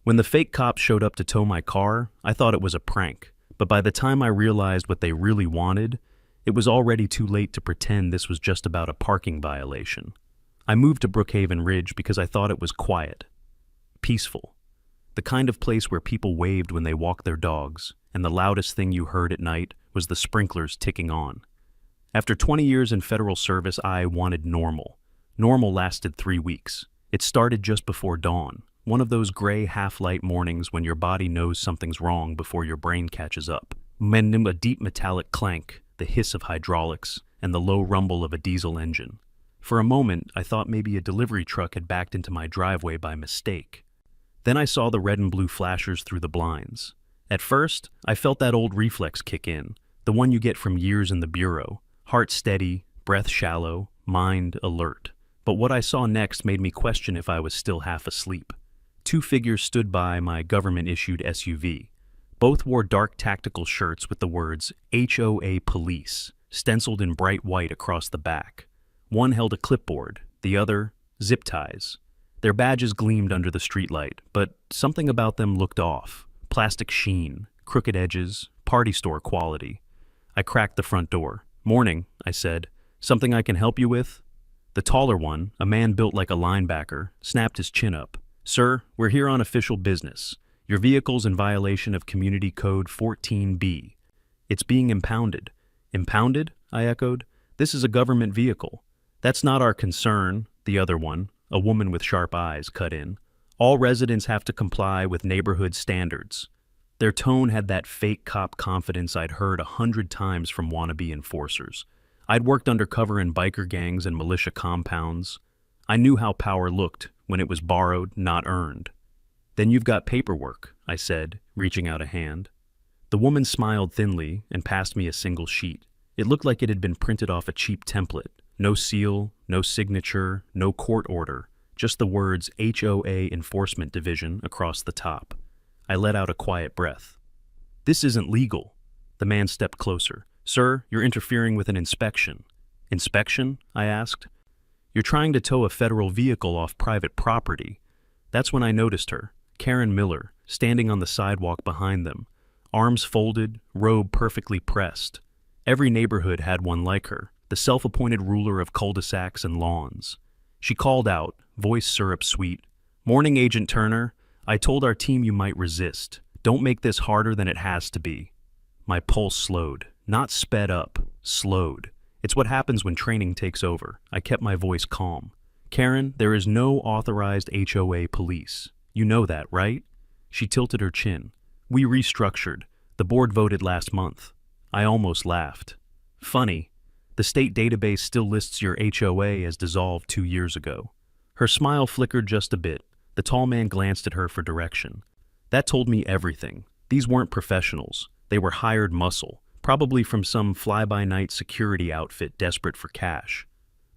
When the fake cops showed up to tow my car, I thought it was a prank, but by the time I realized what they really wanted, it was already too late to pretend this was just about a parking violation. I moved to Brookhaven Ridge because I thought it was quiet, peaceful, the kind of place where people waved when they walked their dogs, and the loudest thing you heard at night was the sprinklers ticking on. After 20 years in federal service, I wanted normal. Normal lasted 3 weeks. It started just before dawn, one of those gray half-light mornings when your body knows something's wrong before your brain catches up. A deep metallic clank, the hiss of hydraulics, and the low rumble of a diesel engine. For a moment, I thought maybe a delivery truck had backed into my driveway by mistake. Then I saw the red and blue flashers through the blinds. At first, I felt that old reflex kick in, the one you get from years in the bureau. Heart steady, breath shallow, mind alert. But what I saw next made me question if I was still half asleep. 2 figures stood by my government-issued SUV. Both wore dark tactical shirts with the words HOA Police stenciled in bright white across the back. One held a clipboard, the other zip ties. Their badges gleamed under the streetlight, but something about them looked off. Plastic sheen, crooked edges, party store quality. I cracked the front door. "Morning," I said. "Something I can help you with?" The taller one, a man built like a linebacker, snapped his chin up. "Sir, we're here on official business. Your vehicle's in violation of Community Code 14B. It's being impounded." "Impounded?" I echoed. "This is a government vehicle." "That's not our concern," the other one, a woman with sharp eyes, cut in. "All residents have to comply with neighborhood standards." Their tone had that fake cop confidence I'd heard 100 times from wannabe enforcers. I'd worked undercover in biker gangs and militia compounds. I knew how power looked when it was borrowed, not earned. "Then you've got paperwork," I said, reaching out a hand. The woman smiled thinly and passed me a single sheet. It looked like it had been printed off a cheap template. No seal, no signature, no court order, just the words HOA Enforcement Division across the top. I let out a quiet breath. "This isn't legal." The man stepped closer. "Sir, you're interfering with an inspection." "Inspection?" I asked. "You're trying to tow a federal vehicle off private property." That's when I noticed her, Karen Miller, standing on the sidewalk behind them, arms folded, robe perfectly pressed. Every neighborhood had one like her, the self-appointed ruler of cul-de-sacs and lawns. She called out, voice syrup sweet, "Morning, Agent Turner. I told our team you might resist. Don't make this harder than it has to be." My pulse slowed, not sped up, slowed. It's what happens when training takes over. I kept my voice calm. "Karen, there is no authorized HOA police. You know that, right?" She tilted her chin. "We restructured. The board voted last month." I almost laughed. "Funny. The state database still lists your HOA as dissolved 2 years ago." Her smile flickered just a bit. The tall man glanced at her for direction. That told me everything. These weren't professionals. They were hired muscle, probably from some fly-by-night security outfit desperate for cash.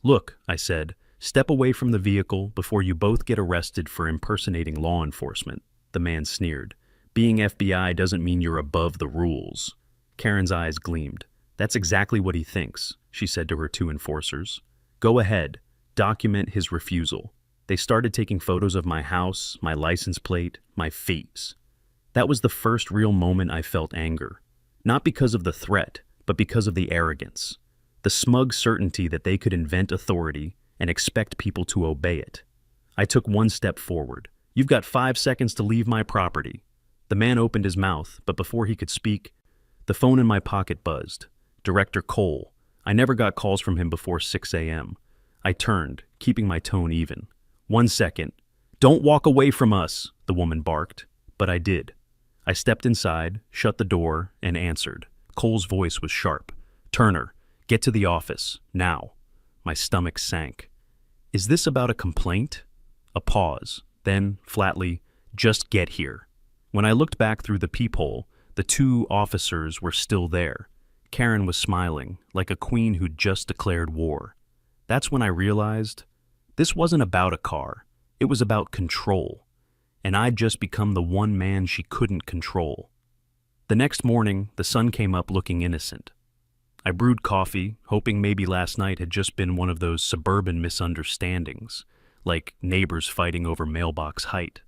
"Look," I said, "step away from the vehicle before you both get arrested for impersonating law enforcement." The man sneered. "Being FBI doesn't mean you're above the rules." Karen's eyes gleamed. "That's exactly what he thinks," she said to her 2 enforcers. "Go ahead. Document his refusal." They started taking photos of my house, my license plate, my face. That was the first real moment I felt anger. Not because of the threat, but because of the arrogance. The smug certainty that they could invent authority and expect people to obey it. I took 1 step forward. "You've got 5 seconds to leave my property." The man opened his mouth, but before he could speak, the phone in my pocket buzzed. Director Cole. I never got calls from him before 6 a.m. I turned, keeping my tone even. "1 second. Don't walk away from us," the woman barked. But I did. I stepped inside, shut the door, and answered. Cole's voice was sharp. "Turner, get to the office, now." My stomach sank. "Is this about a complaint?" A pause. Then, flatly, "Just get here." When I looked back through the peephole, the 2 officers were still there. Karen was smiling, like a queen who'd just declared war. That's when I realized this wasn't about a car. It was about control. And I'd just become the one man she couldn't control. The next morning, the sun came up looking innocent. I brewed coffee, hoping maybe last night had just been one of those suburban misunderstandings, like neighbors fighting over mailbox height.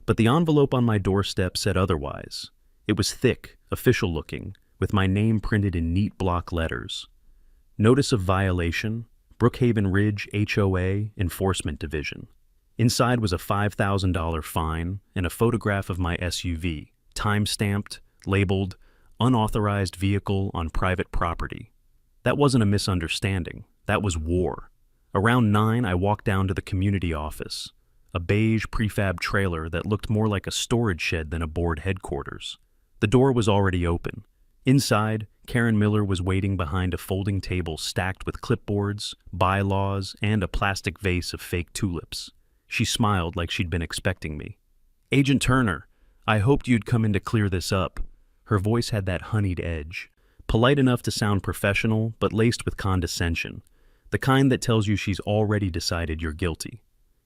But the envelope on my doorstep said otherwise. It was thick, official-looking, with my name printed in neat block letters. Notice of violation, Brookhaven Ridge HOA Enforcement Division. Inside was a $5,000 fine and a photograph of my SUV, time-stamped, labeled, unauthorized vehicle on private property. That wasn't a misunderstanding. That was war. Around 9, I walked down to the community office, a beige prefab trailer that looked more like a storage shed than a board headquarters. The door was already open. Inside, Karen Miller was waiting behind a folding table stacked with clipboards, bylaws, and a plastic vase of fake tulips. She smiled like she'd been expecting me. "Agent Turner, I hoped you'd come in to clear this up." Her voice had that honeyed edge, polite enough to sound professional, but laced with condescension, the kind that tells you she's already decided you're guilty.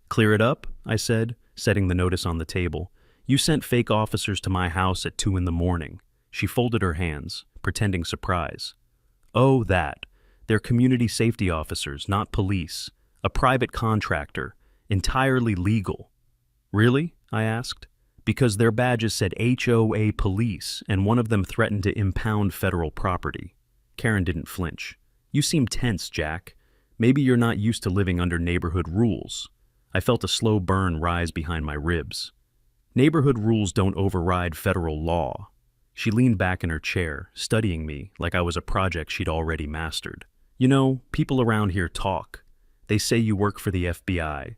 "Clear it up?" I said, setting the notice on the table. "You sent fake officers to my house at 2 in the morning. She folded her hands, pretending surprise. "Oh, that. They're community safety officers, not police. A private contractor. Entirely legal." "Really?" I asked. "Because their badges said HOA police, and one of them threatened to impound federal property." Karen didn't flinch. "You seem tense, Jack. Maybe you're not used to living under neighborhood rules." I felt a slow burn rise behind my ribs. "Neighborhood rules don't override federal law." She leaned back in her chair, studying me like I was a project she'd already mastered. "You know, people around here talk. They say you work for the FBI,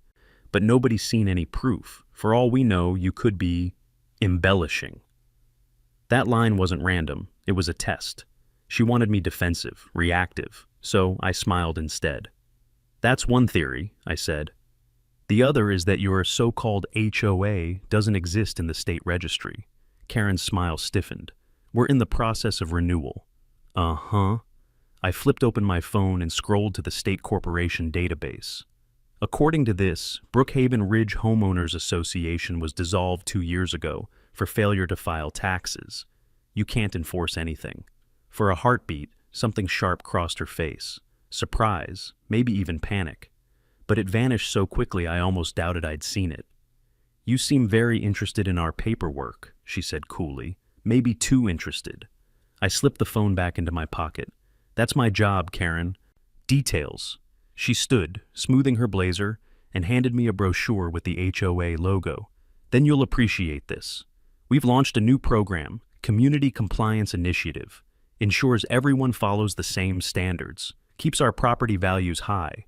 but nobody's seen any proof. For all we know, you could be embellishing." That line wasn't random. It was a test. She wanted me defensive, reactive, so I smiled instead. "That's one theory," I said. "The other is that your so-called HOA doesn't exist in the state registry." Karen's smile stiffened. "We're in the process of renewal." "Uh-huh." I flipped open my phone and scrolled to the state corporation database. According to this, Brookhaven Ridge Homeowners Association was dissolved 2 years ago for failure to file taxes. You can't enforce anything. For a heartbeat, something sharp crossed her face. Surprise, maybe even panic. But it vanished so quickly I almost doubted I'd seen it. "You seem very interested in our paperwork," she said coolly. "Maybe too interested." I slipped the phone back into my pocket. "That's my job, Karen. Details." She stood, smoothing her blazer, and handed me a brochure with the HOA logo. "Then you'll appreciate this. We've launched a new program, Community Compliance Initiative. Ensures everyone follows the same standards. Keeps our property values high."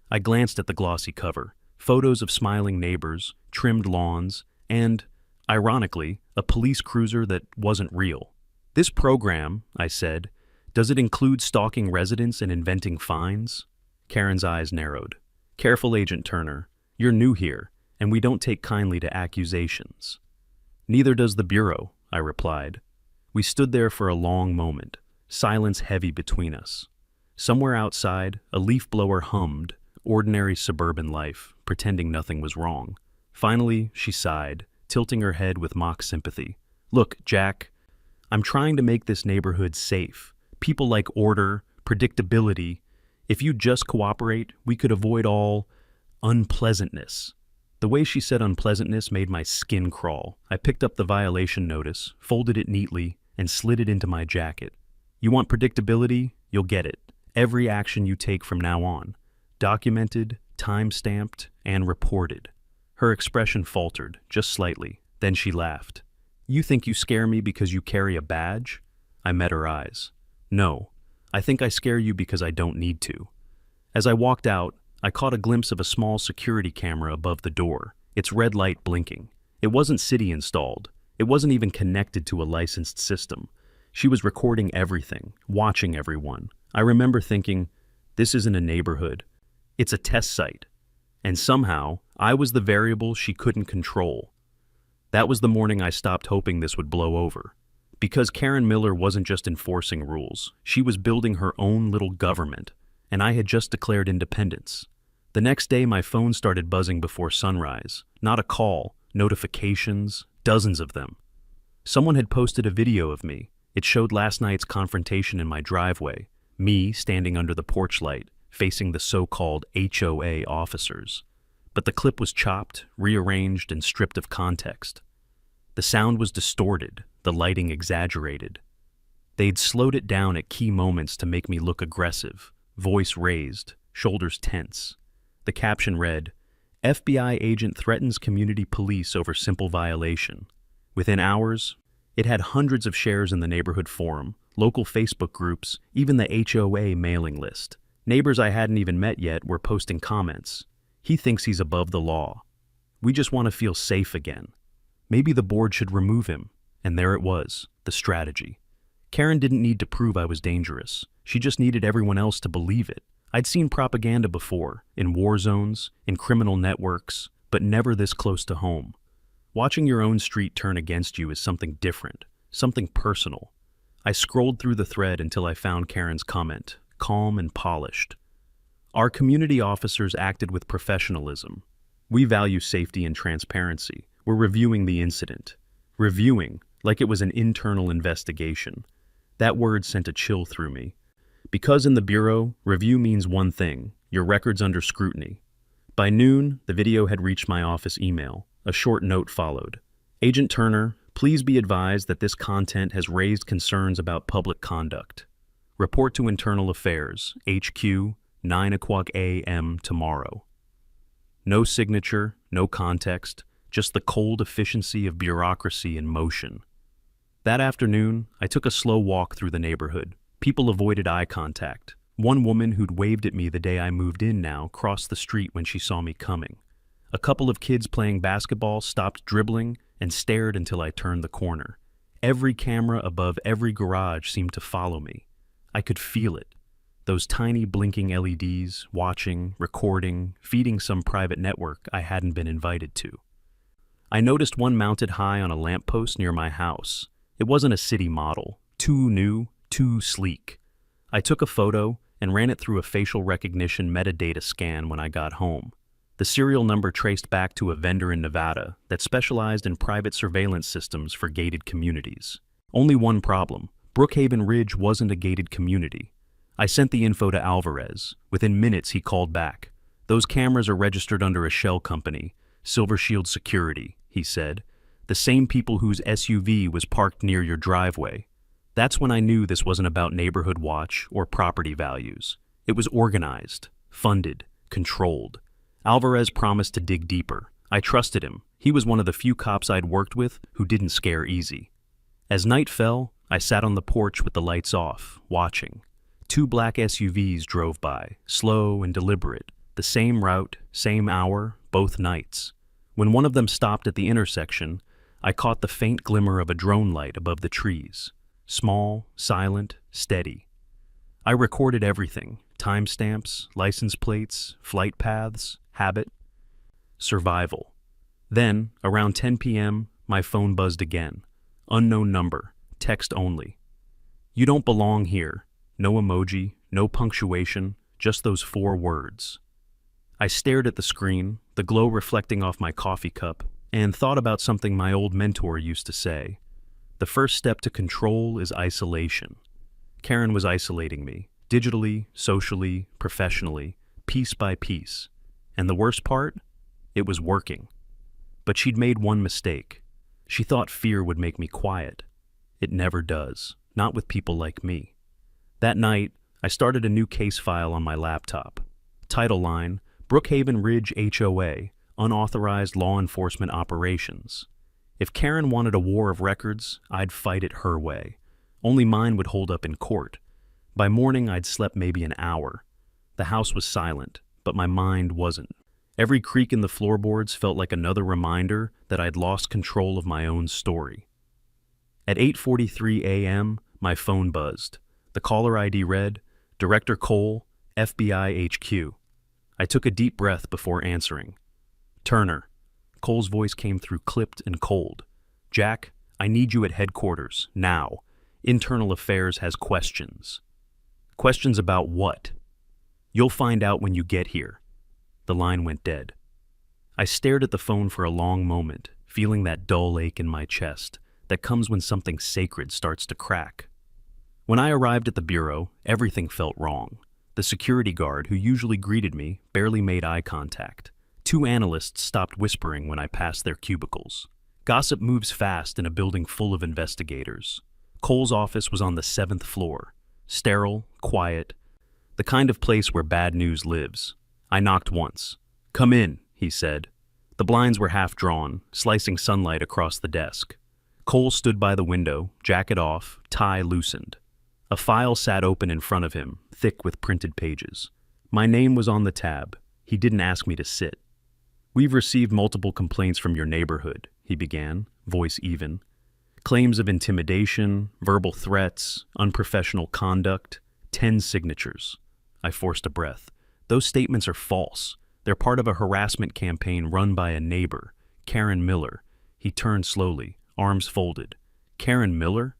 I glanced at the glossy cover. Photos of smiling neighbors, trimmed lawns, and, ironically, a police cruiser that wasn't real. "This program," I said, "does it include stalking residents and inventing fines?" Karen's eyes narrowed. "Careful, Agent Turner. You're new here, and we don't take kindly to accusations." "Neither does the Bureau," I replied. We stood there for a long moment, silence heavy between us. Somewhere outside, a leaf blower hummed, ordinary suburban life, pretending nothing was wrong. Finally, she sighed, tilting her head with mock sympathy. "Look, Jack, I'm trying to make this neighborhood safe. People like order, predictability. If you'd just cooperate, we could avoid all unpleasantness." The way she said unpleasantness made my skin crawl. I picked up the violation notice, folded it neatly, and slid it into my jacket. "You want predictability? You'll get it. Every action you take from now on. Documented, time-stamped, and reported." Her expression faltered, just slightly. Then she laughed. "You think you scare me because you carry a badge?" I met her eyes. "No, I think I scare you because I don't need to." As I walked out, I caught a glimpse of a small security camera above the door, its red light blinking. It wasn't city installed. It wasn't even connected to a licensed system. She was recording everything, watching everyone. I remember thinking, this isn't a neighborhood. It's a test site. And somehow, I was the variable she couldn't control. That was the morning I stopped hoping this would blow over. Because Karen Miller wasn't just enforcing rules, she was building her own little government, and I had just declared independence. The next day, my phone started buzzing before sunrise. Not a call, notifications, dozens of them. Someone had posted a video of me. It showed last night's confrontation in my driveway, me standing under the porch light, facing the so-called HOA officers. But the clip was chopped, rearranged, and stripped of context. The sound was distorted, the lighting exaggerated. They'd slowed it down at key moments to make me look aggressive, voice raised, shoulders tense. The caption read, "FBI agent threatens community police over simple violation." Within hours, it had hundreds of shares in the neighborhood forum, local Facebook groups, even the HOA mailing list. Neighbors I hadn't even met yet were posting comments. "He thinks he's above the law. We just want to feel safe again. Maybe the board should remove him." And there it was, the strategy. Karen didn't need to prove I was dangerous. She just needed everyone else to believe it. I'd seen propaganda before, in war zones, in criminal networks, but never this close to home. Watching your own street turn against you is something different, something personal. I scrolled through the thread until I found Karen's comment, calm and polished. "Our community officers acted with professionalism. We value safety and transparency. We're reviewing the incident." Reviewing, like it was an internal investigation. That word sent a chill through me. Because in the Bureau, review means one thing: your record's under scrutiny. By noon, the video had reached my office email. A short note followed. "Agent Turner, please be advised that this content has raised concerns about public conduct. Report to Internal Affairs, HQ, 9 a.m. tomorrow." No signature, no context, just the cold efficiency of bureaucracy in motion. That afternoon, I took a slow walk through the neighborhood. People avoided eye contact. One woman who'd waved at me the day I moved in now crossed the street when she saw me coming. A couple of kids playing basketball stopped dribbling and stared until I turned the corner. Every camera above every garage seemed to follow me. I could feel it. Those tiny blinking LEDs, watching, recording, feeding some private network I hadn't been invited to. I noticed one mounted high on a lamppost near my house. It wasn't a city model, too new, too sleek. I took a photo and ran it through a facial recognition metadata scan when I got home. The serial number traced back to a vendor in Nevada that specialized in private surveillance systems for gated communities. Only one problem: Brookhaven Ridge wasn't a gated community. I sent the info to Alvarez. Within minutes, he called back. "Those cameras are registered under a shell company, Silver Shield Security," he said. "The same people whose SUV was parked near your driveway." That's when I knew this wasn't about neighborhood watch or property values. It was organized, funded, controlled. Alvarez promised to dig deeper. I trusted him. He was one of the few cops I'd worked with who didn't scare easy. As night fell, I sat on the porch with the lights off, watching. 2 black SUVs drove by, slow and deliberate. The same route, same hour, both nights. When one of them stopped at the intersection, I caught the faint glimmer of a drone light above the trees. Small, silent, steady. I recorded everything: timestamps, license plates, flight paths, habit, survival. Then, around 10 p.m., my phone buzzed again. Unknown number, text only. "You don't belong here." No emoji, no punctuation, just those 4 words. I stared at the screen, the glow reflecting off my coffee cup, and thought about something my old mentor used to say. The first step to control is isolation. Karen was isolating me, digitally, socially, professionally, piece by piece. And the worst part? It was working. But she'd made one mistake. She thought fear would make me quiet. It never does, not with people like me. That night, I started a new case file on my laptop. Title line: Brookhaven Ridge HOA, Unauthorized Law Enforcement Operations. If Karen wanted a war of records, I'd fight it her way. Only mine would hold up in court. By morning, I'd slept maybe an hour. The house was silent, but my mind wasn't. Every creak in the floorboards felt like another reminder that I'd lost control of my own story. At 8:43 a.m., my phone buzzed. The caller ID read, "Director Cole, FBI HQ." I took a deep breath before answering. "Turner." Cole's voice came through clipped and cold. "Jack, I need you at headquarters, now. Internal Affairs has questions." "Questions about what?" "You'll find out when you get here." The line went dead. I stared at the phone for a long moment, feeling that dull ache in my chest that comes when something sacred starts to crack. When I arrived at the bureau, everything felt wrong. The security guard who usually greeted me barely made eye contact. 2 analysts stopped whispering when I passed their cubicles. Gossip moves fast in a building full of investigators. Cole's office was on the 7th floor. Sterile, quiet, the kind of place where bad news lives. I knocked once. "Come in," he said. The blinds were half drawn, slicing sunlight across the desk. Cole stood by the window, jacket off, tie loosened. A file sat open in front of him, thick with printed pages. My name was on the tab. He didn't ask me to sit. "We've received multiple complaints from your neighborhood," he began, voice even. "Claims of intimidation, verbal threats, unprofessional conduct, 10 signatures." I forced a breath. "Those statements are false. They're part of a harassment campaign run by a neighbor, Karen Miller." He turned slowly, arms folded. "Karen Miller?"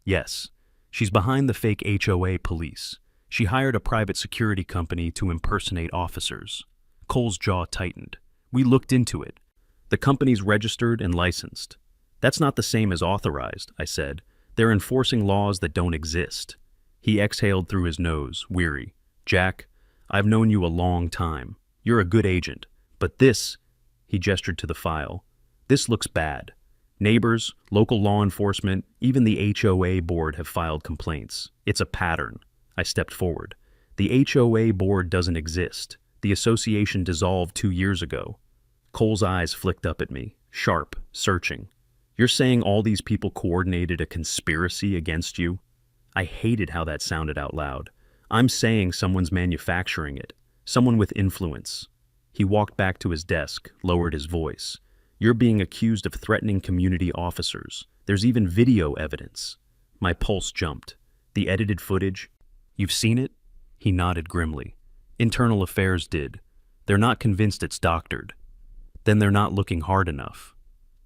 "Yes. She's behind the fake HOA police. She hired a private security company to impersonate officers." Cole's jaw tightened. "We looked into it. The company's registered and licensed." "That's not the same as authorized," I said. "They're enforcing laws that don't exist." He exhaled through his nose, weary. "Jack, I've known you a long time. You're a good agent. But this," he gestured to the file, "this looks bad. Neighbors, local law enforcement, even the HOA board have filed complaints. It's a pattern." I stepped forward. "The HOA board doesn't exist. The association dissolved 2 years ago." Cole's eyes flicked up at me, sharp, searching. "You're saying all these people coordinated a conspiracy against you?" I hated how that sounded out loud. "I'm saying someone's manufacturing it. Someone with influence." He walked back to his desk, lowered his voice. "You're being accused of threatening community officers. There's even video evidence." My pulse jumped. "The edited footage? You've seen it?" He nodded grimly. "Internal Affairs did. They're not convinced it's doctored." "Then they're not looking hard enough."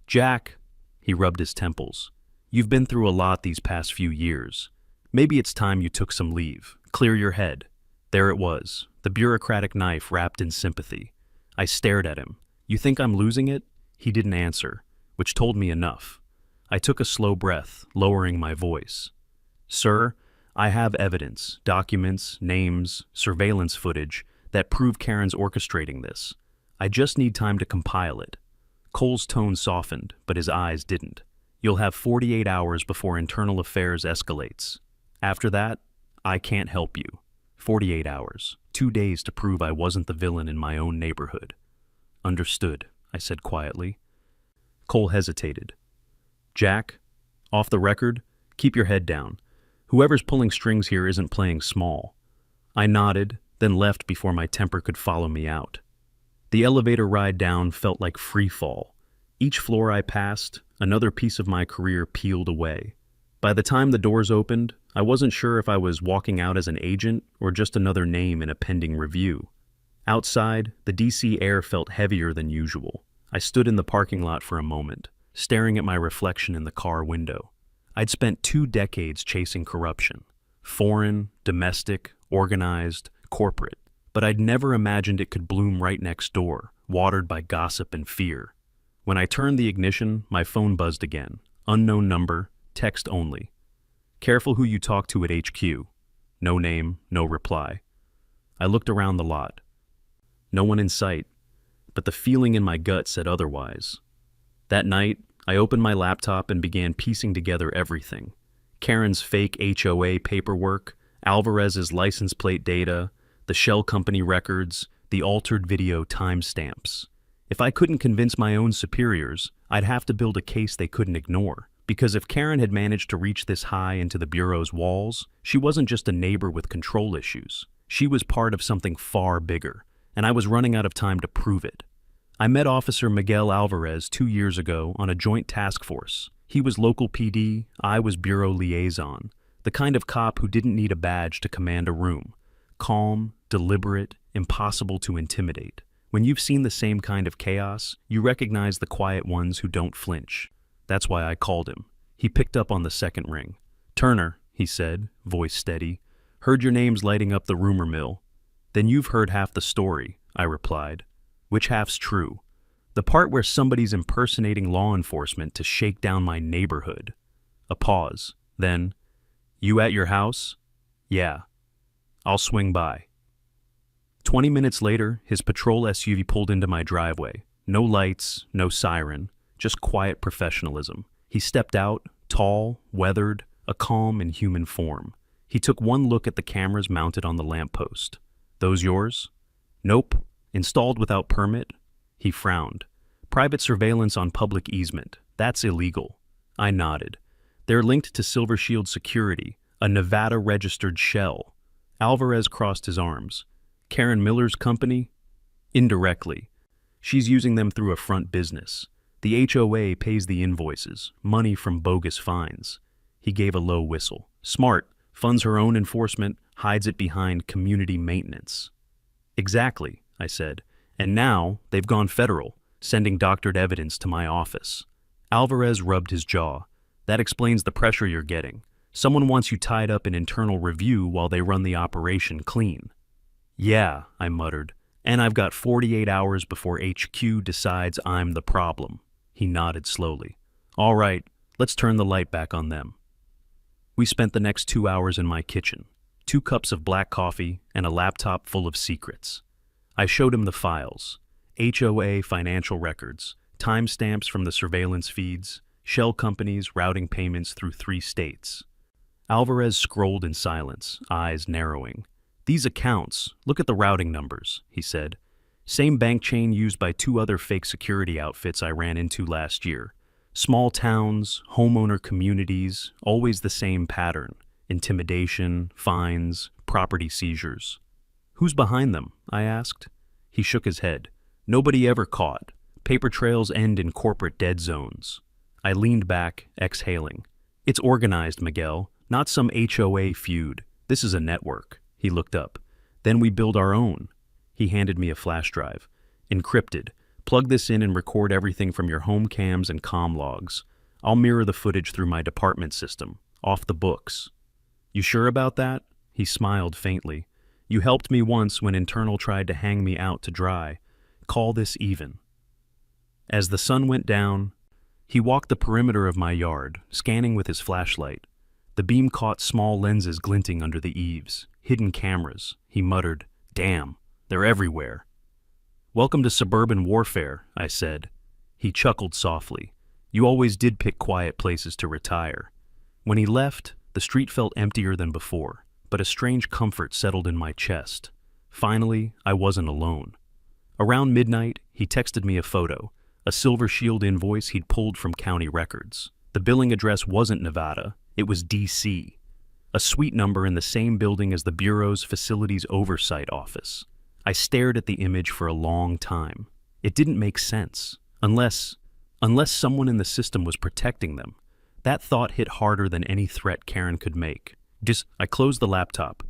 "Jack," he rubbed his temples, "you've been through a lot these past few years. Maybe it's time you took some leave. Clear your head." There it was, the bureaucratic knife wrapped in sympathy. I stared at him. "You think I'm losing it?" He didn't answer, which told me enough. I took a slow breath, lowering my voice. "Sir, I have evidence, documents, names, surveillance footage that prove Karen's orchestrating this. I just need time to compile it." Cole's tone softened, but his eyes didn't. "You'll have 48 hours before Internal Affairs escalates. After that, I can't help you." 48 hours. 2 days to prove I wasn't the villain in my own neighborhood. "Understood," I said quietly. Cole hesitated. "Jack, off the record, keep your head down. Whoever's pulling strings here isn't playing small." I nodded, then left before my temper could follow me out. The elevator ride down felt like free fall. Each floor I passed, another piece of my career peeled away. By the time the doors opened, I wasn't sure if I was walking out as an agent or just another name in a pending review. Outside, the DC air felt heavier than usual. I stood in the parking lot for a moment, staring at my reflection in the car window. I'd spent 2 decades chasing corruption. Foreign, domestic, organized, corporate. But I'd never imagined it could bloom right next door, watered by gossip and fear. When I turned the ignition, my phone buzzed again. Unknown number, text only. "Careful who you talk to at HQ." No name, no reply. I looked around the lot. No one in sight, but the feeling in my gut said otherwise. That night, I opened my laptop and began piecing together everything. Karen's fake HOA paperwork, Alvarez's license plate data, the shell company records, the altered video timestamps. If I couldn't convince my own superiors, I'd have to build a case they couldn't ignore. Because if Karen had managed to reach this high into the Bureau's walls, she wasn't just a neighbor with control issues. She was part of something far bigger, and I was running out of time to prove it. I met Officer Miguel Alvarez 2 years ago on a joint task force. He was local PD, I was Bureau liaison, the kind of cop who didn't need a badge to command a room. Calm, deliberate, impossible to intimidate. When you've seen the same kind of chaos, you recognize the quiet ones who don't flinch. That's why I called him. He picked up on the second ring. "Turner," he said, voice steady. "Heard your name's lighting up the rumor mill." "Then you've heard half the story," I replied. "Which half's true?" "The part where somebody's impersonating law enforcement to shake down my neighborhood." A pause. Then, "You at your house?" "Yeah." "I'll swing by." 20 minutes later, his patrol SUV pulled into my driveway. No lights, no siren, just quiet professionalism. He stepped out, tall, weathered, a calm and human form. He took one look at the cameras mounted on the lamppost. Those yours? Nope. Installed without permit? He frowned. Private surveillance on public easement. That's illegal. I nodded. They're linked to Silver Shield Security, a Nevada-registered shell. Alvarez crossed his arms. Karen Miller's company? Indirectly. She's using them through a front business. The HOA pays the invoices, money from bogus fines. He gave a low whistle. Smart, funds her own enforcement, hides it behind community maintenance. Exactly, I said. And now they've gone federal, sending doctored evidence to my office. Alvarez rubbed his jaw. That explains the pressure you're getting. Someone wants you tied up in internal review while they run the operation clean. Yeah, I muttered. And I've got 48 hours before HQ decides I'm the problem. He nodded slowly. All right, let's turn the light back on them. We spent the next 2 hours in my kitchen, 2 cups of black coffee and a laptop full of secrets. I showed him the files, HOA financial records, timestamps from the surveillance feeds, shell companies routing payments through 3 states. Alvarez scrolled in silence, eyes narrowing. These accounts, look at the routing numbers, he said. Same bank chain used by 2 other fake security outfits I ran into last year. Small towns, homeowner communities, always the same pattern. Intimidation, fines, property seizures. Who's behind them? I asked. He shook his head. Nobody ever caught. Paper trails end in corporate dead zones. I leaned back, exhaling. It's organized, Miguel, not some HOA feud. This is a network. He looked up. Then we build our own. He handed me a flash drive. Encrypted. Plug this in and record everything from your home cams and comm logs. I'll mirror the footage through my department system. Off the books. You sure about that? He smiled faintly. You helped me once when Internal tried to hang me out to dry. Call this even. As the sun went down, he walked the perimeter of my yard, scanning with his flashlight. The beam caught small lenses glinting under the eaves, hidden cameras. He muttered, "Damn, they're everywhere." "Welcome to suburban warfare," I said. He chuckled softly. "You always did pick quiet places to retire." When he left, the street felt emptier than before, but a strange comfort settled in my chest. Finally, I wasn't alone. Around midnight, he texted me a photo, a Silver Shield invoice he'd pulled from county records. The billing address wasn't Nevada, it was DC. A suite number in the same building as the Bureau's Facilities Oversight Office. I stared at the image for a long time. It didn't make sense, unless someone in the system was protecting them. That thought hit harder than any threat Karen could make. I closed the laptop,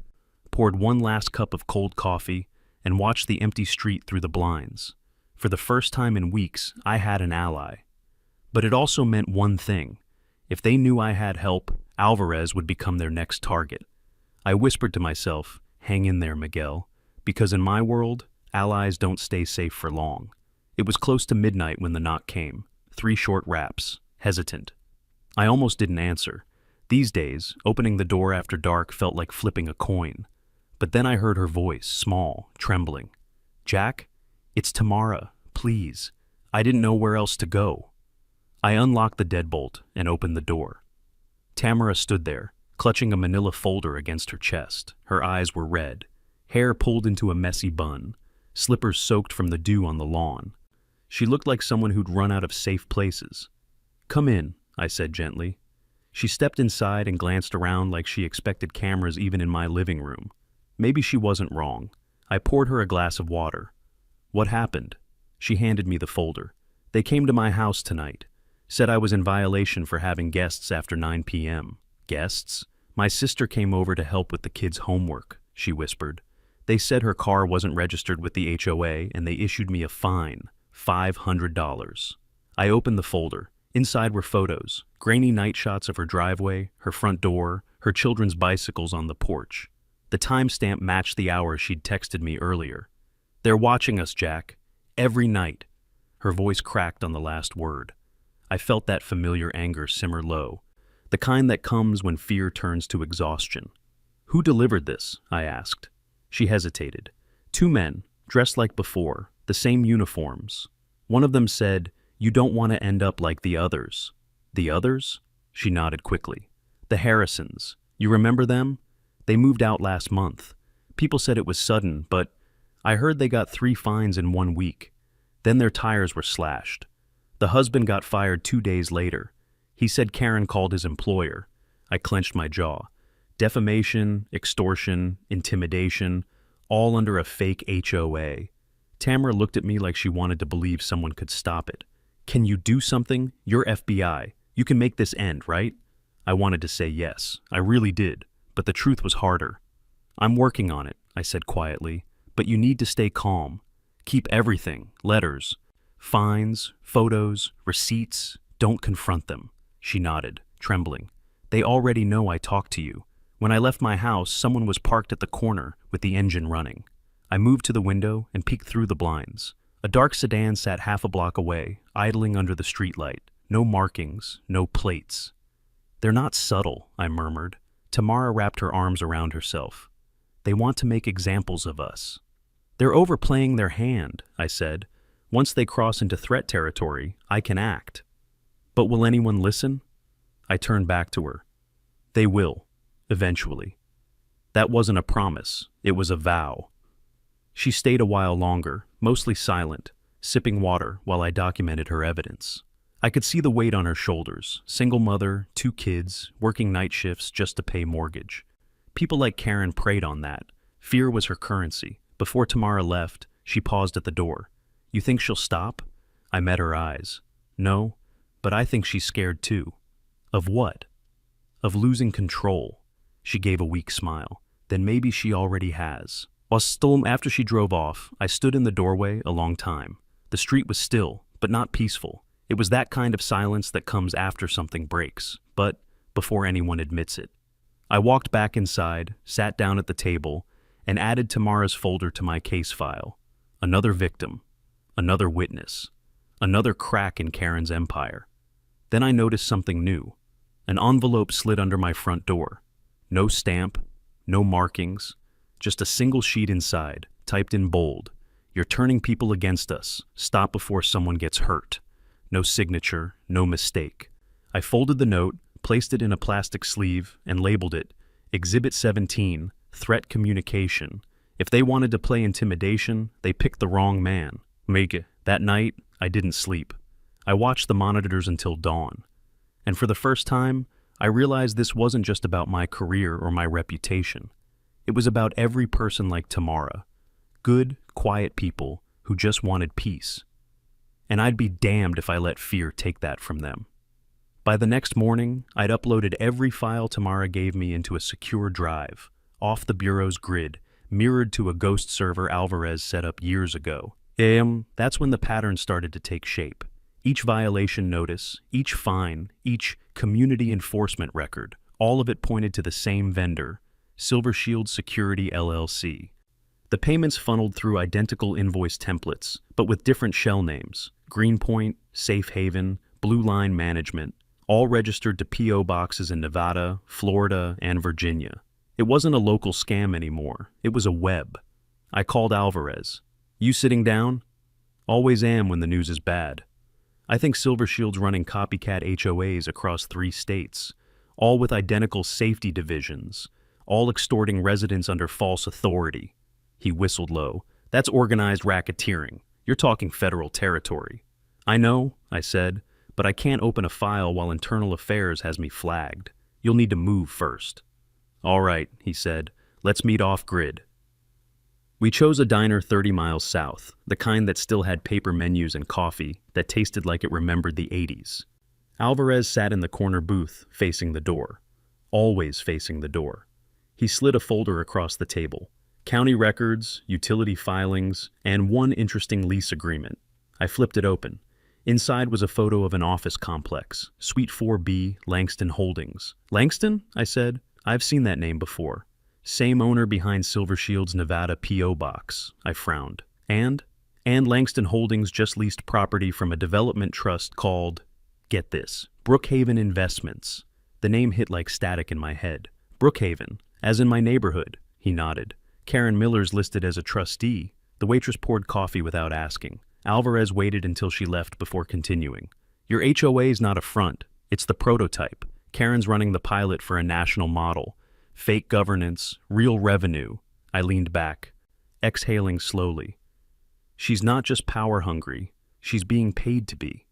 poured one last cup of cold coffee, and watched the empty street through the blinds. For the first time in weeks, I had an ally. But it also meant one thing. If they knew I had help, Alvarez would become their next target. I whispered to myself, "Hang in there, Miguel," because in my world, allies don't stay safe for long. It was close to midnight when the knock came. 3 short raps, hesitant. I almost didn't answer. These days, opening the door after dark felt like flipping a coin. But then I heard her voice, small, trembling. "Jack, it's Tamara, please. I didn't know where else to go." I unlocked the deadbolt and opened the door. Tamara stood there, clutching a manila folder against her chest. Her eyes were red, hair pulled into a messy bun, slippers soaked from the dew on the lawn. She looked like someone who'd run out of safe places. "Come in," I said gently. She stepped inside and glanced around like she expected cameras even in my living room. Maybe she wasn't wrong. I poured her a glass of water. "What happened?" She handed me the folder. "They came to my house tonight. Said I was in violation for having guests after 9 p.m. Guests? My sister came over to help with the kids' homework," she whispered. "They said her car wasn't registered with the HOA and they issued me a fine, $500. I opened the folder. Inside were photos, grainy night shots of her driveway, her front door, her children's bicycles on the porch. The timestamp matched the hour she'd texted me earlier. "They're watching us, Jack. Every night." Her voice cracked on the last word. I felt that familiar anger simmer low, the kind that comes when fear turns to exhaustion. "Who delivered this?" I asked. She hesitated. 2 men, dressed like before, the same uniforms. One of them said, You don't want to end up like the others. The others? She nodded quickly. The Harrisons. You remember them? They moved out last month. People said it was sudden, but I heard they got 3 fines in 1 week. Then their tires were slashed. The husband got fired 2 days later. He said Karen called his employer. I clenched my jaw. Defamation, extortion, intimidation, all under a fake HOA. Tamara looked at me like she wanted to believe someone could stop it. Can you do something? You're FBI. You can make this end, right? I wanted to say yes. I really did. But the truth was harder. I'm working on it, I said quietly. But you need to stay calm. Keep everything, letters, fines, photos, receipts. Don't confront them. She nodded, trembling. They already know I talked to you. When I left my house, someone was parked at the corner with the engine running. I moved to the window and peeked through the blinds. A dark sedan sat half a block away, idling under the streetlight. No markings, no plates. They're not subtle, I murmured. Tamara wrapped her arms around herself. They want to make examples of us. They're overplaying their hand, I said. Once they cross into threat territory, I can act. But will anyone listen? I turned back to her. They will, eventually. That wasn't a promise, it was a vow. She stayed a while longer, mostly silent, sipping water while I documented her evidence. I could see the weight on her shoulders, single mother, 2 kids, working night shifts just to pay mortgage. People like Karen preyed on that. Fear was her currency. Before Tamara left, she paused at the door. You think she'll stop? I met her eyes. No, but I think she's scared too. Of what? Of losing control. She gave a weak smile. Then maybe she already has. After she drove off, I stood in the doorway a long time. The street was still, but not peaceful. It was that kind of silence that comes after something breaks, but before anyone admits it. I walked back inside, sat down at the table, and added Tamara's folder to my case file. Another victim, another witness, another crack in Karen's empire. Then I noticed something new. An envelope slid under my front door. No stamp, no markings, just a single sheet inside, typed in bold. You're turning people against us. Stop before someone gets hurt. No signature, no mistake. I folded the note, placed it in a plastic sleeve, and labeled it Exhibit 17, Threat Communication. If they wanted to play intimidation, they picked the wrong man. That night, I didn't sleep. I watched the monitors until dawn. And for the first time, I realized this wasn't just about my career or my reputation. It was about every person like Tamara. Good, quiet people who just wanted peace. And I'd be damned if I let fear take that from them. By the next morning, I'd uploaded every file Tamara gave me into a secure drive, off the bureau's grid, mirrored to a ghost server Alvarez set up years ago. That's when the pattern started to take shape. Each violation notice, each fine, each community enforcement record, all of it pointed to the same vendor, Silver Shield Security LLC. The payments funneled through identical invoice templates, but with different shell names: Greenpoint, Safe Haven, Blue Line Management, all registered to P.O. boxes in Nevada, Florida, and Virginia. It wasn't a local scam anymore. It was a web. I called Alvarez. You sitting down? Always am when the news is bad. I think Silver Shield's running copycat HOAs across 3 states, all with identical safety divisions, all extorting residents under false authority. He whistled low. That's organized racketeering. You're talking federal territory. I know, I said, but I can't open a file while Internal Affairs has me flagged. You'll need to move first. All right, he said. Let's meet off-grid. We chose a diner 30 miles south, the kind that still had paper menus and coffee that tasted like it remembered the 80s. Alvarez sat in the corner booth, facing the door. Always facing the door. He slid a folder across the table. County records, utility filings, and one interesting lease agreement. I flipped it open. Inside was a photo of an office complex, Suite 4B, Langston Holdings. Langston? I said. I've seen that name before. Same owner behind Silver Shield's Nevada P.O. box. I frowned. And Langston Holdings just leased property from a development trust called, get this, Brookhaven Investments. The name hit like static in my head. Brookhaven, as in my neighborhood. He nodded. Karen Miller's listed as a trustee. The waitress poured coffee without asking. Alvarez waited until she left before continuing. Your HOA is not a front. It's the prototype. Karen's running the pilot for a national model. Fake governance, real revenue. I leaned back, exhaling slowly. She's not just power hungry. She's being paid to be.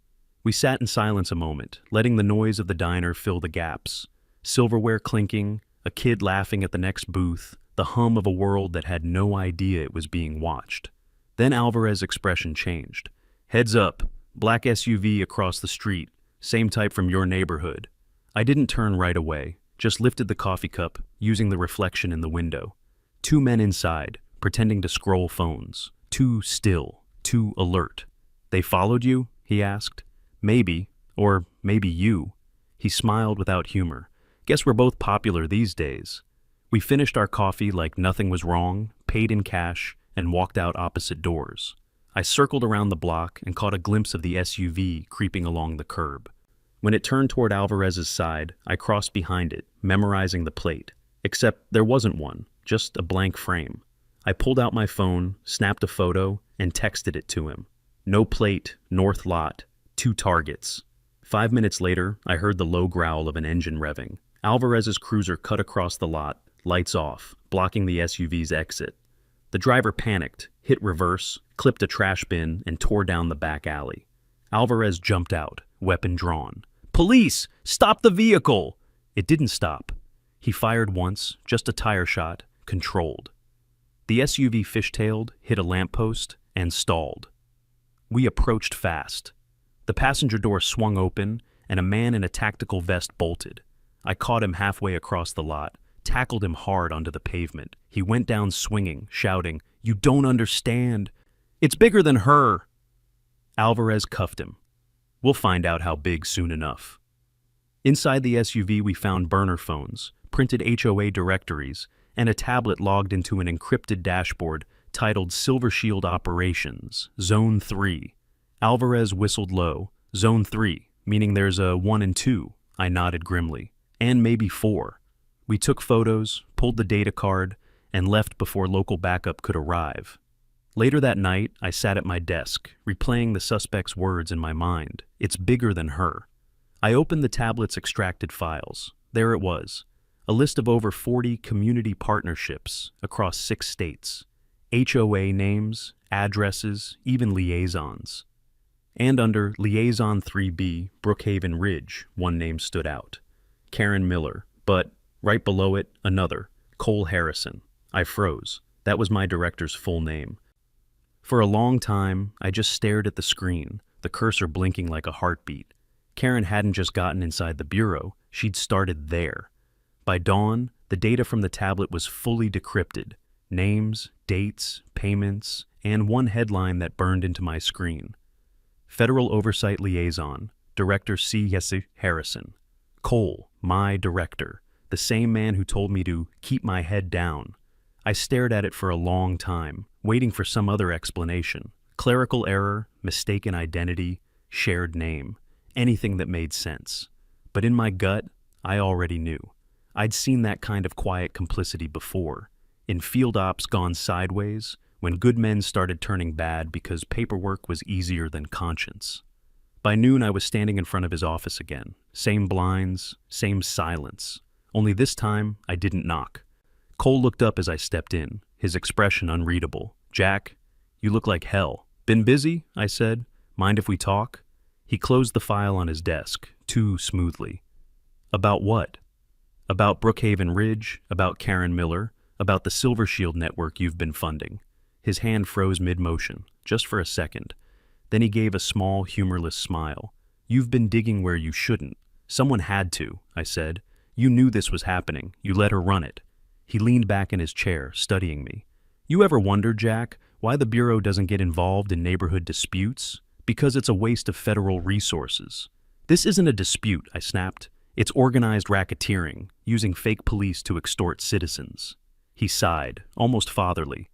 We sat in silence a moment, letting the noise of the diner fill the gaps. Silverware clinking, a kid laughing at the next booth, the hum of a world that had no idea it was being watched. Then Alvarez's expression changed. Heads up, black SUV across the street, same type from your neighborhood. I didn't turn right away, just lifted the coffee cup, using the reflection in the window. Two men inside, pretending to scroll phones. Too still, too alert. They followed you? He asked. Maybe, or maybe you. He smiled without humor. Guess we're both popular these days. We finished our coffee like nothing was wrong, paid in cash, and walked out opposite doors. I circled around the block and caught a glimpse of the SUV creeping along the curb. When it turned toward Alvarez's side, I crossed behind it, memorizing the plate. Except there wasn't one, just a blank frame. I pulled out my phone, snapped a photo, and texted it to him. No plate, north lot, 2 targets. 5 minutes later, I heard the low growl of an engine revving. Alvarez's cruiser cut across the lot, lights off, blocking the SUV's exit. The driver panicked, hit reverse, clipped a trash bin, and tore down the back alley. Alvarez jumped out, weapon drawn. Police! Stop the vehicle! It didn't stop. He fired once, just a tire shot, controlled. The SUV fishtailed, hit a lamppost, and stalled. We approached fast. The passenger door swung open, and a man in a tactical vest bolted. I caught him halfway across the lot, tackled him hard onto the pavement. He went down swinging, shouting, "You don't understand. It's bigger than her." Alvarez cuffed him. We'll find out how big soon enough. Inside the SUV we found burner phones, printed HOA directories, and a tablet logged into an encrypted dashboard titled Silver Shield Operations, Zone 3. Alvarez whistled low. Zone 3, meaning there's a 1 and 2, I nodded grimly. And maybe 4. We took photos, pulled the data card, and left before local backup could arrive. Later that night, I sat at my desk, replaying the suspect's words in my mind. It's bigger than her. I opened the tablet's extracted files. There it was. A list of over 40 community partnerships across 6 states. HOA names, addresses, even liaisons. And under Liaison 3B, Brookhaven Ridge, one name stood out. Karen Miller, but right below it, another, Cole Harrison. I froze. That was my director's full name. For a long time, I just stared at the screen, the cursor blinking like a heartbeat. Karen hadn't just gotten inside the bureau, she'd started there. By dawn, the data from the tablet was fully decrypted. Names, dates, payments, and one headline that burned into my screen. Federal Oversight Liaison, Director C.S. Harrison. Cole, my director, the same man who told me to keep my head down. I stared at it for a long time, waiting for some other explanation. Clerical error, mistaken identity, shared name, anything that made sense. But in my gut, I already knew. I'd seen that kind of quiet complicity before, in field ops gone sideways, when good men started turning bad because paperwork was easier than conscience. By noon, I was standing in front of his office again. Same blinds, same silence. Only this time, I didn't knock. Cole looked up as I stepped in, his expression unreadable. "Jack, you look like hell." "Been busy?" I said. "Mind if we talk?" He closed the file on his desk, too smoothly. "About what?" "About Brookhaven Ridge, about Karen Miller, about the Silver Shield network you've been funding." His hand froze mid-motion, just for a second. Then he gave a small, humorless smile. "You've been digging where you shouldn't. Someone had to," I said. "You knew this was happening. You let her run it." He leaned back in his chair, studying me. "You ever wonder, Jack, why the Bureau doesn't get involved in neighborhood disputes? Because it's a waste of federal resources." "This isn't a dispute," I snapped. "It's organized racketeering, using fake police to extort citizens." He sighed, almost fatherly.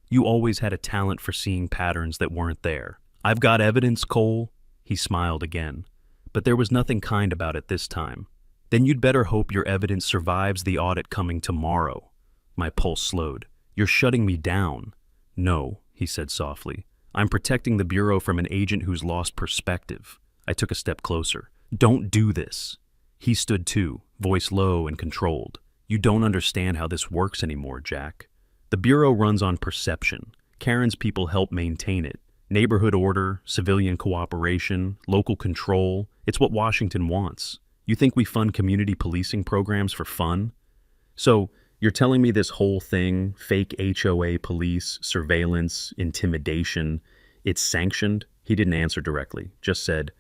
"You always had a talent for seeing patterns that weren't there." "I've got evidence, Cole." He smiled again. But there was nothing kind about it this time. "Then you'd better hope your evidence survives the audit coming tomorrow." My pulse slowed. "You're shutting me down." "No," he said softly. I'm protecting the Bureau from an agent who's lost perspective. I took a step closer. Don't do this. He stood too, voice low and controlled. You don't understand how this works anymore, Jack. The Bureau runs on perception. Karen's people help maintain it. Neighborhood order, civilian cooperation, local control. It's what Washington wants. You think we fund community policing programs for fun? So, you're telling me this whole thing, fake HOA police, surveillance, intimidation, it's sanctioned? He didn't answer directly, just said,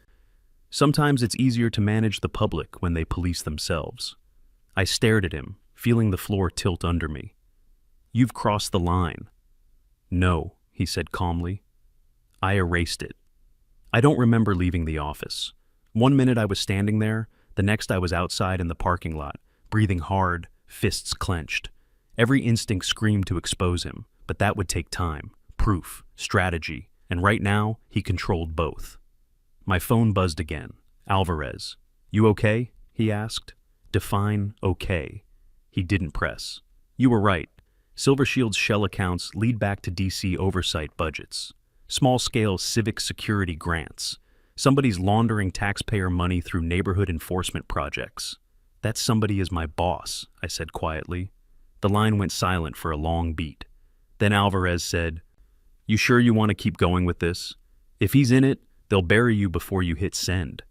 sometimes it's easier to manage the public when they police themselves. I stared at him, feeling the floor tilt under me. You've crossed the line. No, he said calmly. I erased it. I don't remember leaving the office. 1 minute I was standing there, the next I was outside in the parking lot, breathing hard, fists clenched. Every instinct screamed to expose him, but that would take time, proof, strategy, and right now he controlled both. My phone buzzed again. Alvarez. You okay? He asked. Define okay. He didn't press. You were right. Silver Shield's shell accounts lead back to DC oversight budgets. Small-scale civic security grants. Somebody's laundering taxpayer money through neighborhood enforcement projects. That somebody is my boss, I said quietly. The line went silent for a long beat. Then Alvarez said, You sure you want to keep going with this? If he's in it, they'll bury you before you hit send.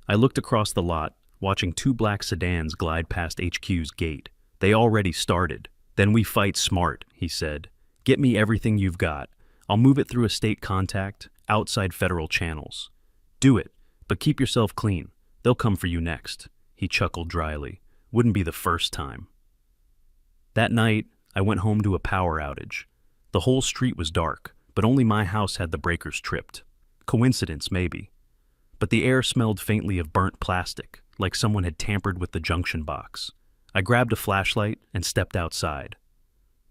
I looked across the lot, watching 2 black sedans glide past HQ's gate. They already started. Then we fight smart, he said. Get me everything you've got. I'll move it through a state contact, outside federal channels. Do it, but keep yourself clean. They'll come for you next. He chuckled dryly. Wouldn't be the first time. That night, I went home to a power outage. The whole street was dark, but only my house had the breakers tripped. Coincidence, maybe. But the air smelled faintly of burnt plastic, like someone had tampered with the junction box. I grabbed a flashlight and stepped outside.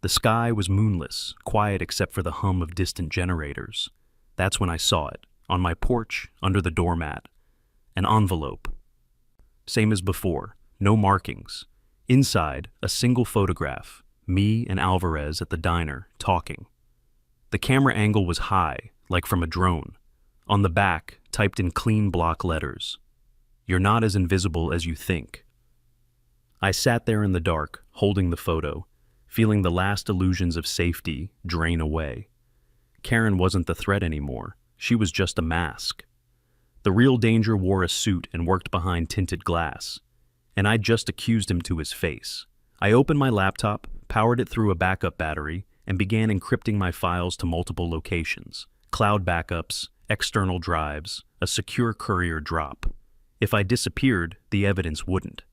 The sky was moonless, quiet except for the hum of distant generators. That's when I saw it, on my porch, under the doormat. An envelope. Same as before, no markings. Inside, a single photograph, me and Alvarez at the diner, talking. The camera angle was high, like from a drone. On the back, typed in clean block letters. You're not as invisible as you think. I sat there in the dark, holding the photo, feeling the last illusions of safety drain away. Karen wasn't the threat anymore. She was just a mask. The real danger wore a suit and worked behind tinted glass. And I just accused him to his face. I opened my laptop, powered it through a backup battery, and began encrypting my files to multiple locations. Cloud backups, external drives, a secure courier drop. If I disappeared, the evidence wouldn't.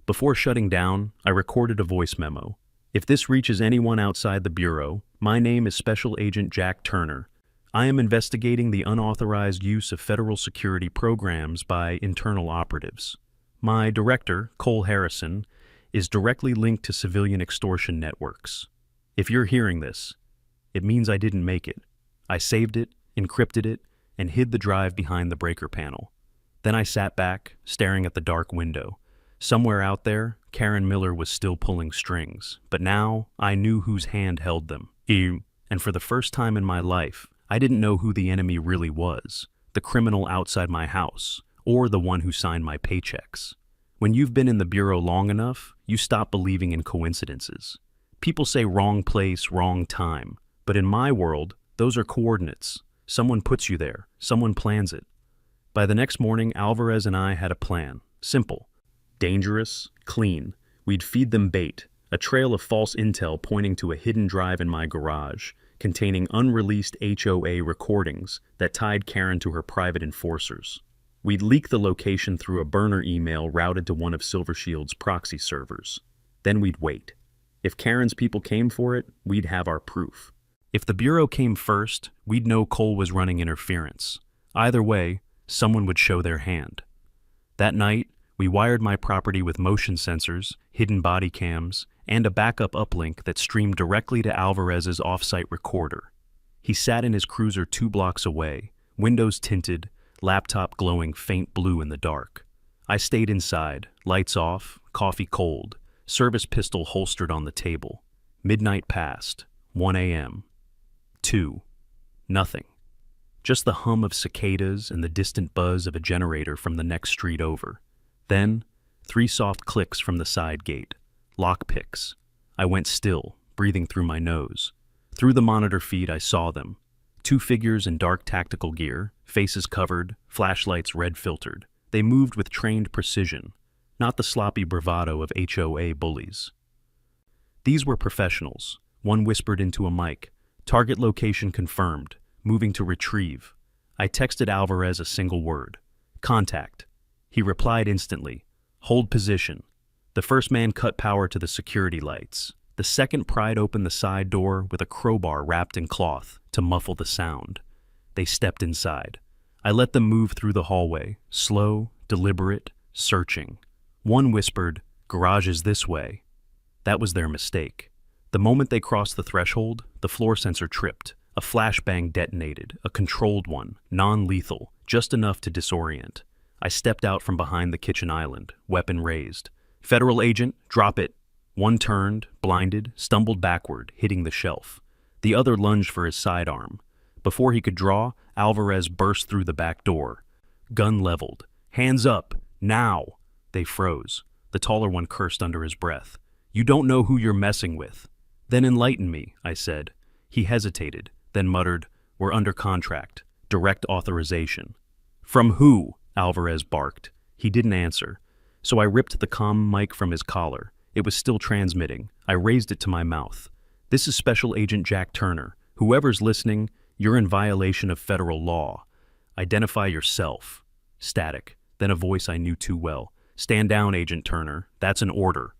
Before shutting down, I recorded a voice memo. If this reaches anyone outside the Bureau, my name is Special Agent Jack Turner. I am investigating the unauthorized use of federal security programs by internal operatives. My director, Cole Harrison, is directly linked to civilian extortion networks. If you're hearing this, it means I didn't make it. I saved it, encrypted it, and hid the drive behind the breaker panel. Then I sat back, staring at the dark window. Somewhere out there, Karen Miller was still pulling strings, but now I knew whose hand held them. And for the first time in my life, I didn't know who the enemy really was, the criminal outside my house, or the one who signed my paychecks. When you've been in the Bureau long enough, you stop believing in coincidences. People say wrong place, wrong time, but in my world, those are coordinates. Someone puts you there, someone plans it. By the next morning, Alvarez and I had a plan. Simple. Dangerous, clean. We'd feed them bait, a trail of false intel pointing to a hidden drive in my garage, containing unreleased HOA recordings that tied Karen to her private enforcers. We'd leak the location through a burner email routed to one of Silver Shield's proxy servers. Then we'd wait. If Karen's people came for it, we'd have our proof. If the Bureau came first, we'd know Cole was running interference. Either way, someone would show their hand. That night, we wired my property with motion sensors, hidden body cams, and a backup uplink that streamed directly to Alvarez's off-site recorder. He sat in his cruiser 2 blocks away, windows tinted, laptop glowing faint blue in the dark. I stayed inside, lights off, coffee cold, service pistol holstered on the table. Midnight passed, 1 a.m., 2, Nothing. Just the hum of cicadas and the distant buzz of a generator from the next street over. Then, 3 soft clicks from the side gate. Lockpicks. I went still, breathing through my nose. Through the monitor feed, I saw them. 2 figures in dark tactical gear, faces covered, flashlights red-filtered. They moved with trained precision, not the sloppy bravado of HOA bullies. These were professionals. One whispered into a mic, "Target location confirmed, moving to retrieve." I texted Alvarez a single word, "Contact." He replied instantly, "Hold position." The first man cut power to the security lights. The second pried open the side door with a crowbar wrapped in cloth to muffle the sound. They stepped inside. I let them move through the hallway, slow, deliberate, searching. One whispered, "Garage is this way." That was their mistake. The moment they crossed the threshold, the floor sensor tripped. A flashbang detonated, a controlled one, non-lethal, just enough to disorient. I stepped out from behind the kitchen island, weapon raised. "Federal agent, drop it." One turned, blinded, stumbled backward, hitting the shelf. The other lunged for his sidearm. Before he could draw, Alvarez burst through the back door. Gun leveled. "Hands up! Now!" They froze. The taller one cursed under his breath. "You don't know who you're messing with." "Then enlighten me," I said. He hesitated, then muttered, "We're under contract. Direct authorization." "From who?" Alvarez barked. He didn't answer. So I ripped the comm mic from his collar. It was still transmitting. I raised it to my mouth. "This is Special Agent Jack Turner. Whoever's listening, you're in violation of federal law. Identify yourself." Static. Then a voice I knew too well. "Stand down, Agent Turner. That's an order."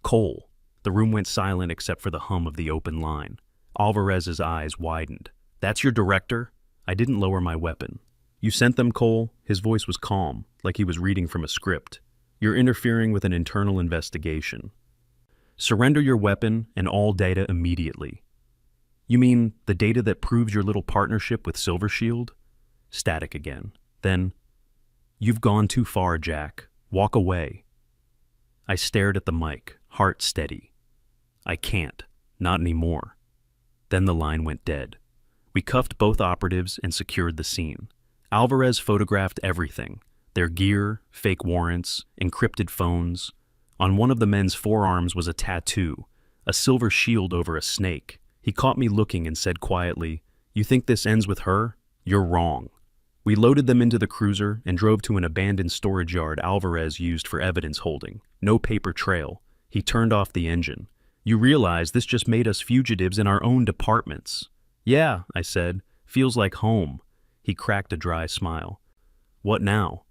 "Cole." The room went silent except for the hum of the open line. Alvarez's eyes widened. "That's your director?" I didn't lower my weapon. "You sent them, Cole?" His voice was calm, like he was reading from a script. "You're interfering with an internal investigation. Surrender your weapon and all data immediately." "You mean the data that proves your little partnership with Silver Shield?" Static again. Then, "You've gone too far, Jack. Walk away." I stared at the mic, heart steady. "I can't. Not anymore." Then the line went dead. We cuffed both operatives and secured the scene. Alvarez photographed everything. Their gear, fake warrants, encrypted phones. On one of the men's forearms was a tattoo, a silver shield over a snake. He caught me looking and said quietly, "You think this ends with her? You're wrong." We loaded them into the cruiser and drove to an abandoned storage yard Alvarez used for evidence holding. No paper trail. He turned off the engine. "You realize this just made us fugitives in our own departments." "Yeah," I said. "Feels like home." He cracked a dry smile. "What now?"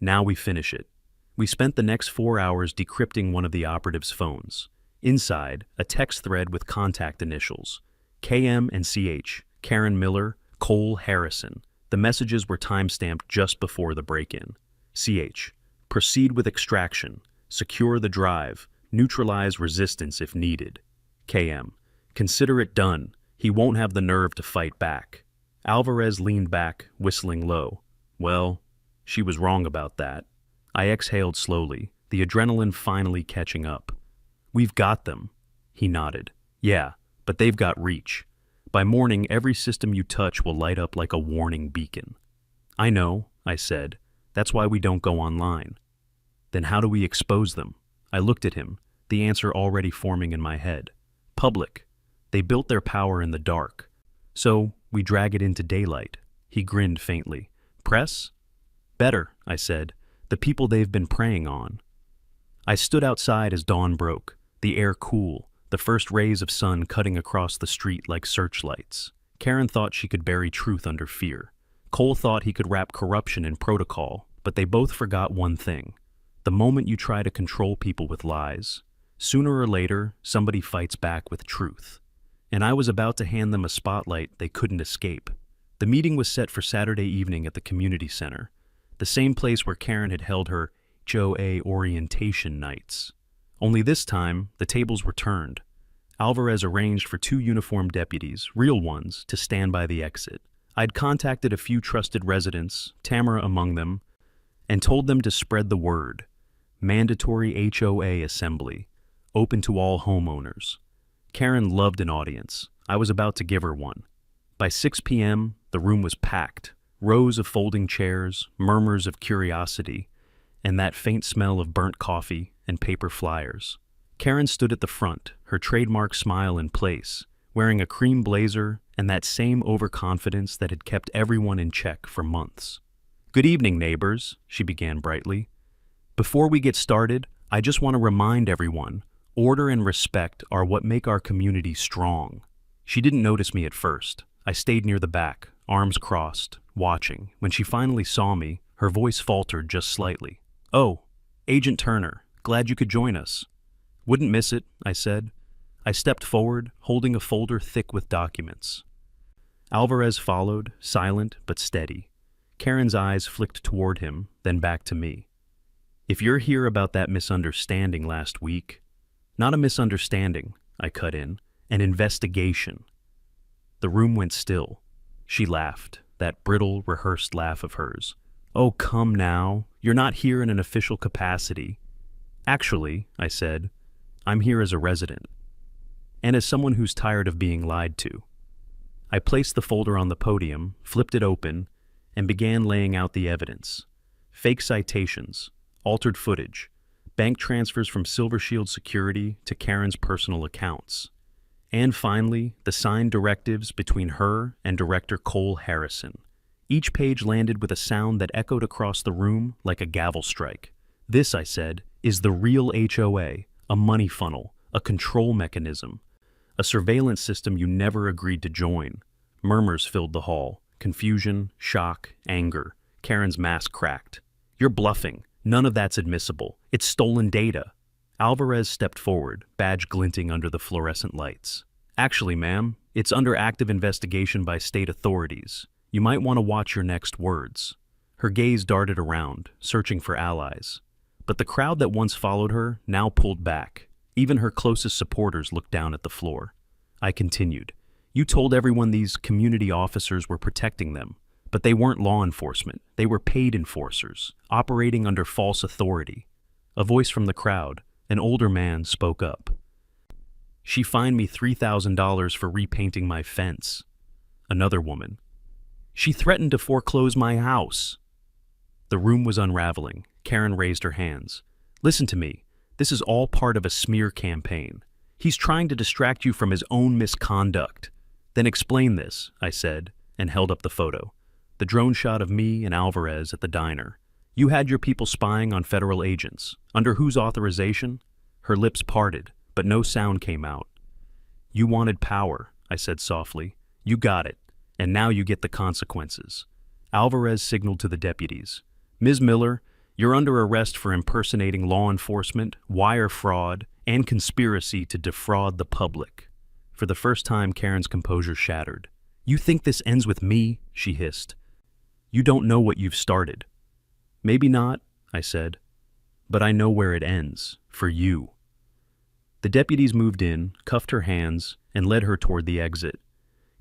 "Now we finish it." We spent the next 4 hours decrypting one of the operatives' phones. Inside, a text thread with contact initials. KM and CH, Karen Miller, Cole Harrison. The messages were time-stamped just before the break-in. CH, proceed with extraction, secure the drive, neutralize resistance if needed. KM, consider it done. He won't have the nerve to fight back. Alvarez leaned back, whistling low. Well, she was wrong about that. I exhaled slowly, the adrenaline finally catching up. We've got them. He nodded. Yeah, but they've got reach. By morning, every system you touch will light up like a warning beacon. I know, I said. That's why we don't go online. Then how do we expose them? I looked at him, the answer already forming in my head. Public. They built their power in the dark. So we drag it into daylight. He grinned faintly. Press? Better, I said. The people they've been preying on. I stood outside as dawn broke, the air cool, the first rays of sun cutting across the street like searchlights. Karen thought she could bury truth under fear. Cole thought he could wrap corruption in protocol, but they both forgot one thing. The moment you try to control people with lies, sooner or later, somebody fights back with truth. And I was about to hand them a spotlight they couldn't escape. The meeting was set for Saturday evening at the community center, the same place where Karen had held her HOA orientation nights. Only this time, the tables were turned. Alvarez arranged for 2 uniformed deputies, real ones, to stand by the exit. I'd contacted a few trusted residents, Tamara among them, and told them to spread the word. Mandatory HOA assembly, open to all homeowners. Karen loved an audience. I was about to give her one. By 6 p.m., the room was packed. Rows of folding chairs, murmurs of curiosity, and that faint smell of burnt coffee and paper flyers. Karen stood at the front, her trademark smile in place, wearing a cream blazer and that same overconfidence that had kept everyone in check for months. "Good evening, neighbors," she began brightly. "Before we get started, I just want to remind everyone, order and respect are what make our community strong." She didn't notice me at first. I stayed near the back, arms crossed, watching. When she finally saw me, her voice faltered just slightly. "Oh, Agent Turner, glad you could join us." "Wouldn't miss it," I said. I stepped forward, holding a folder thick with documents. Alvarez followed, silent but steady. Karen's eyes flicked toward him, then back to me. "If you're here about that misunderstanding last week—" "Not a misunderstanding," I cut in, "an investigation." The room went still. She laughed, that brittle, rehearsed laugh of hers. "Oh, come now. You're not here in an official capacity." "Actually," I said, "I'm here as a resident. And as someone who's tired of being lied to." I placed the folder on the podium, flipped it open, and began laying out the evidence. Fake citations, altered footage, bank transfers from Silver Shield Security to Karen's personal accounts. And finally, the signed directives between her and Director Cole Harrison. Each page landed with a sound that echoed across the room like a gavel strike. "This," I said, "is the real HOA, a money funnel, a control mechanism, a surveillance system you never agreed to join." Murmurs filled the hall. Confusion, shock, anger. Karen's mask cracked. "You're bluffing. None of that's admissible. It's stolen data." Alvarez stepped forward, badge glinting under the fluorescent lights. "Actually, ma'am, it's under active investigation by state authorities. You might want to watch your next words." Her gaze darted around, searching for allies. But the crowd that once followed her now pulled back. Even her closest supporters looked down at the floor. I continued. "You told everyone these community officers were protecting them, but they weren't law enforcement. They were paid enforcers, operating under false authority." A voice from the crowd, an older man, spoke up. "She fined me $3,000 for repainting my fence." Another woman. "She threatened to foreclose my house." The room was unraveling. Karen raised her hands. "Listen to me. This is all part of a smear campaign. He's trying to distract you from his own misconduct." "Then explain this," I said, and held up the photo. The drone shot of me and Alvarez at the diner. "You had your people spying on federal agents. Under whose authorization?" Her lips parted, but no sound came out. "You wanted power," I said softly. "You got it, and now you get the consequences." Alvarez signaled to the deputies. "Ms. Miller, you're under arrest for impersonating law enforcement, wire fraud, and conspiracy to defraud the public." For the first time, Karen's composure shattered. "You think this ends with me?" she hissed. "You don't know what you've started." "Maybe not," I said, "but I know where it ends, for you." The deputies moved in, cuffed her hands, and led her toward the exit.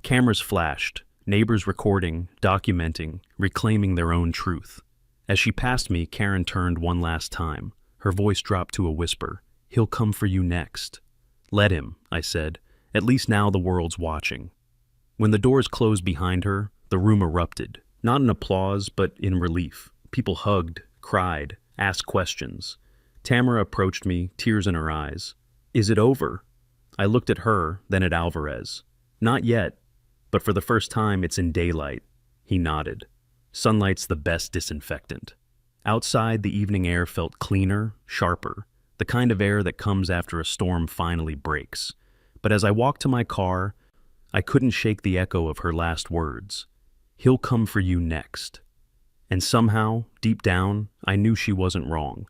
Cameras flashed, neighbors recording, documenting, reclaiming their own truth. As she passed me, Karen turned one last time. Her voice dropped to a whisper. "He'll come for you next." "Let him," I said. "At least now the world's watching." When the doors closed behind her, the room erupted. Not in applause, but in relief. People hugged, cried, asked questions. Tamara approached me, tears in her eyes. "Is it over?" I looked at her, then at Alvarez. "Not yet, but for the first time it's in daylight." He nodded. "Sunlight's the best disinfectant." Outside, the evening air felt cleaner, sharper, the kind of air that comes after a storm finally breaks. But as I walked to my car, I couldn't shake the echo of her last words. "He'll come for you next." And somehow, deep down, I knew she wasn't wrong.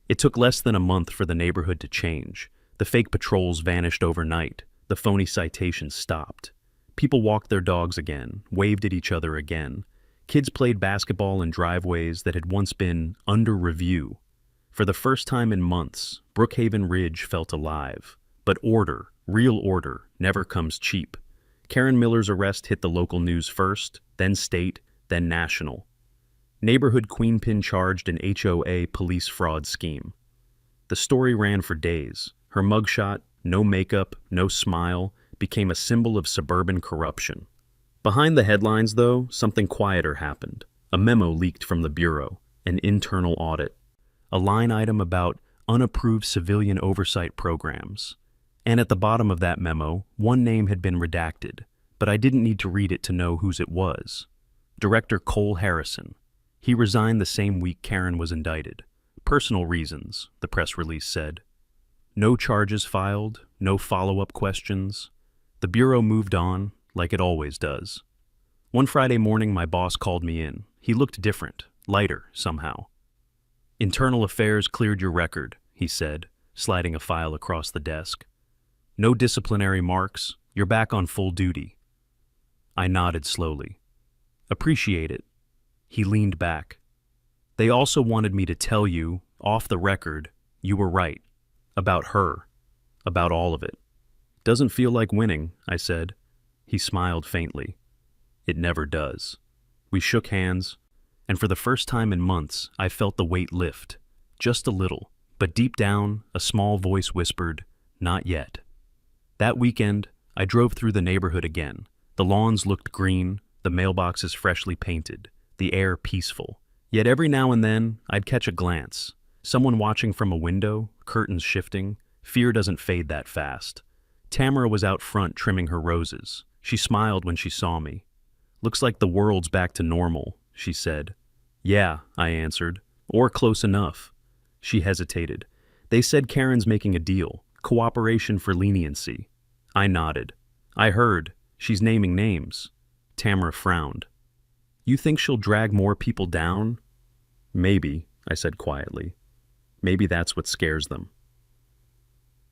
It took less than a month for the neighborhood to change. The fake patrols vanished overnight. The phony citations stopped. People walked their dogs again, waved at each other again. Kids played basketball in driveways that had once been under review. For the first time in months, Brookhaven Ridge felt alive. But order, real order, never comes cheap. Karen Miller's arrest hit the local news first, then state, then national. Neighborhood Queenpin charged an HOA police fraud scheme. The story ran for days. Her mugshot, no makeup, no smile, became a symbol of suburban corruption. Behind the headlines, though, something quieter happened. A memo leaked from the Bureau, an internal audit, a line item about unapproved civilian oversight programs. And at the bottom of that memo, one name had been redacted, but I didn't need to read it to know whose it was. Director Cole Harrison. He resigned the same week Karen was indicted. Personal reasons, the press release said. No charges filed, no follow-up questions. The Bureau moved on, like it always does. One Friday morning, my boss called me in. He looked different, lighter, somehow. Internal Affairs cleared your record, he said, sliding a file across the desk. No disciplinary marks, you're back on full duty. I nodded slowly. Appreciate it. He leaned back. They also wanted me to tell you, off the record, you were right. About her. About all of it. Doesn't feel like winning, I said. He smiled faintly. It never does. We shook hands, and for the first time in months, I felt the weight lift. Just a little, but deep down, a small voice whispered, not yet. That weekend, I drove through the neighborhood again. The lawns looked green, the mailboxes freshly painted, the air peaceful. Yet every now and then, I'd catch a glance. Someone watching from a window, curtains shifting. Fear doesn't fade that fast. Tamara was out front trimming her roses. She smiled when she saw me. Looks like the world's back to normal, she said. Yeah, I answered. Or close enough. She hesitated. They said Karen's making a deal. Cooperation for leniency. I nodded. I heard. She's naming names. Tamara frowned. You think she'll drag more people down? Maybe, I said quietly. Maybe that's what scares them.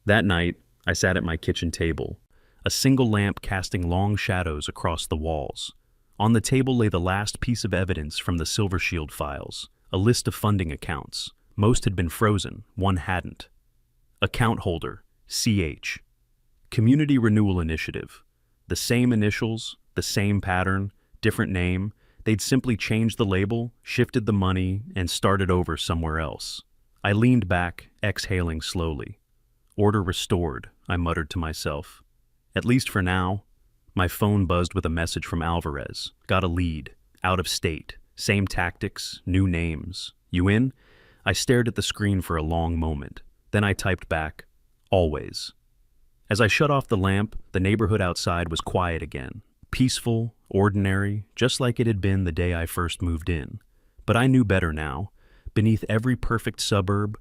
That night, I sat at my kitchen table, a single lamp casting long shadows across the walls. On the table lay the last piece of evidence from the Silver Shield files, a list of funding accounts. Most had been frozen, one hadn't. Account holder, CH. Community Renewal Initiative. The same initials, the same pattern, different name. They'd simply changed the label, shifted the money, and started over somewhere else. I leaned back, exhaling slowly. Order restored, I muttered to myself. At least for now. My phone buzzed with a message from Alvarez. Got a lead. Out of state. Same tactics, new names. You in? I stared at the screen for a long moment. Then I typed back, always. As I shut off the lamp, the neighborhood outside was quiet again. Peaceful, ordinary, just like it had been the day I first moved in. But I knew better now. Beneath every perfect suburb,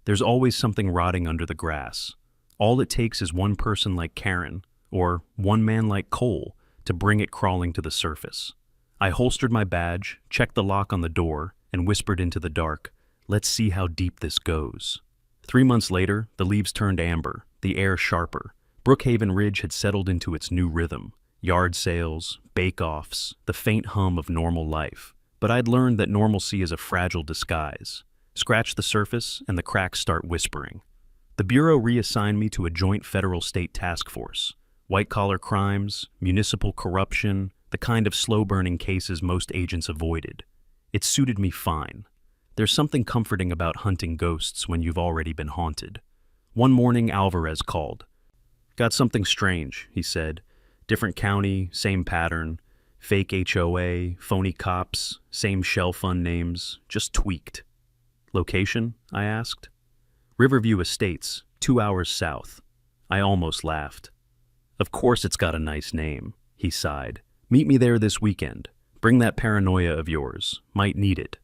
there's always something rotting under the grass. All it takes is one person like Karen, or one man like Cole, to bring it crawling to the surface. I holstered my badge, checked the lock on the door, and whispered into the dark, let's see how deep this goes. 3 months later, the leaves turned amber, the air sharper. Brookhaven Ridge had settled into its new rhythm. Yard sales, bake-offs, the faint hum of normal life. But I'd learned that normalcy is a fragile disguise. Scratch the surface, and the cracks start whispering. The Bureau reassigned me to a joint federal-state task force. White-collar crimes, municipal corruption, the kind of slow-burning cases most agents avoided. It suited me fine. There's something comforting about hunting ghosts when you've already been haunted. One morning, Alvarez called. Got something strange, he said. Different county, same pattern. Fake HOA, phony cops, same shell fund names, just tweaked. Location? I asked. Riverview Estates, 2 hours south. I almost laughed. Of course it's got a nice name, he sighed. Meet me there this weekend. Bring that paranoia of yours. Might need it.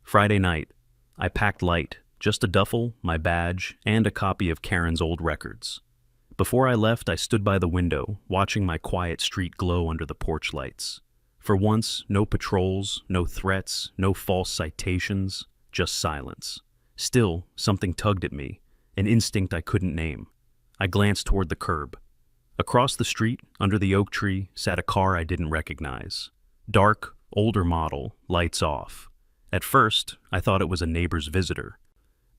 Friday night. I packed light. Just a duffel, my badge, and a copy of Karen's old records. Before I left, I stood by the window, watching my quiet street glow under the porch lights. For once, no patrols, no threats, no false citations, just silence. Still, something tugged at me, an instinct I couldn't name. I glanced toward the curb. Across the street, under the oak tree, sat a car I didn't recognize. Dark, older model, lights off. At first, I thought it was a neighbor's visitor.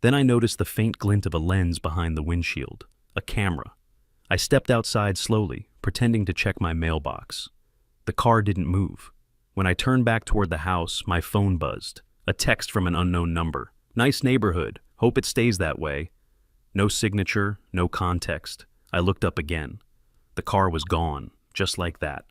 Then I noticed the faint glint of a lens behind the windshield, a camera. I stepped outside slowly, pretending to check my mailbox. The car didn't move. When I turned back toward the house, my phone buzzed. A text from an unknown number. Nice neighborhood. Hope it stays that way. No signature, no context. I looked up again. The car was gone, just like that.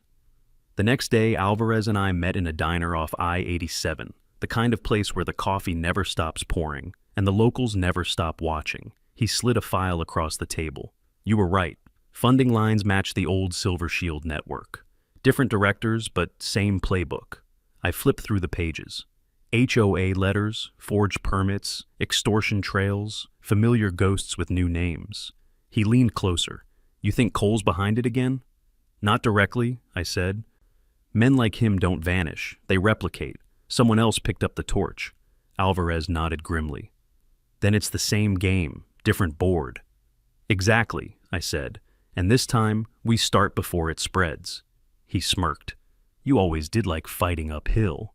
The next day, Alvarez and I met in a diner off I-87, the kind of place where the coffee never stops pouring, and the locals never stop watching. He slid a file across the table. You were right. Funding lines match the old Silver Shield network. Different directors, but same playbook. I flipped through the pages. HOA letters, forged permits, extortion trails, familiar ghosts with new names. He leaned closer. You think Cole's behind it again? Not directly, I said. Men like him don't vanish. They replicate. Someone else picked up the torch. Alvarez nodded grimly. Then it's the same game, different board. Exactly, I said. And this time, we start before it spreads. He smirked. You always did like fighting uphill.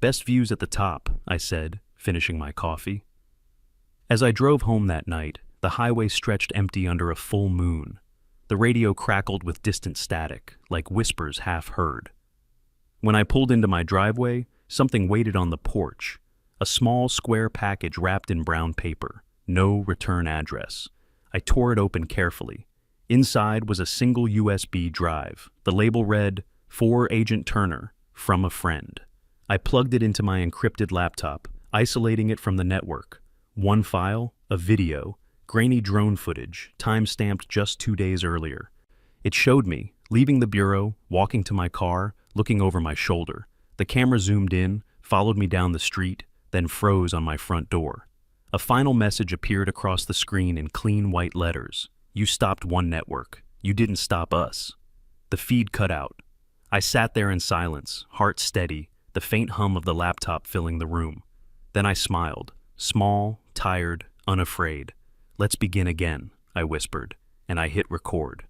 Best views at the top, I said, finishing my coffee. As I drove home that night, the highway stretched empty under a full moon. The radio crackled with distant static, like whispers half heard. When I pulled into my driveway, something waited on the porch. A small square package wrapped in brown paper. No return address. I tore it open carefully. Inside was a single USB drive. The label read, "For Agent Turner, from a friend." I plugged it into my encrypted laptop, isolating it from the network. One file, a video, grainy drone footage, time-stamped just 2 days earlier. It showed me, leaving the bureau, walking to my car, looking over my shoulder. The camera zoomed in, followed me down the street, then froze on my front door. A final message appeared across the screen in clean white letters. You stopped one network. You didn't stop us. The feed cut out. I sat there in silence, heart steady, the faint hum of the laptop filling the room. Then I smiled, small, tired, unafraid. Let's begin again, I whispered, and I hit record.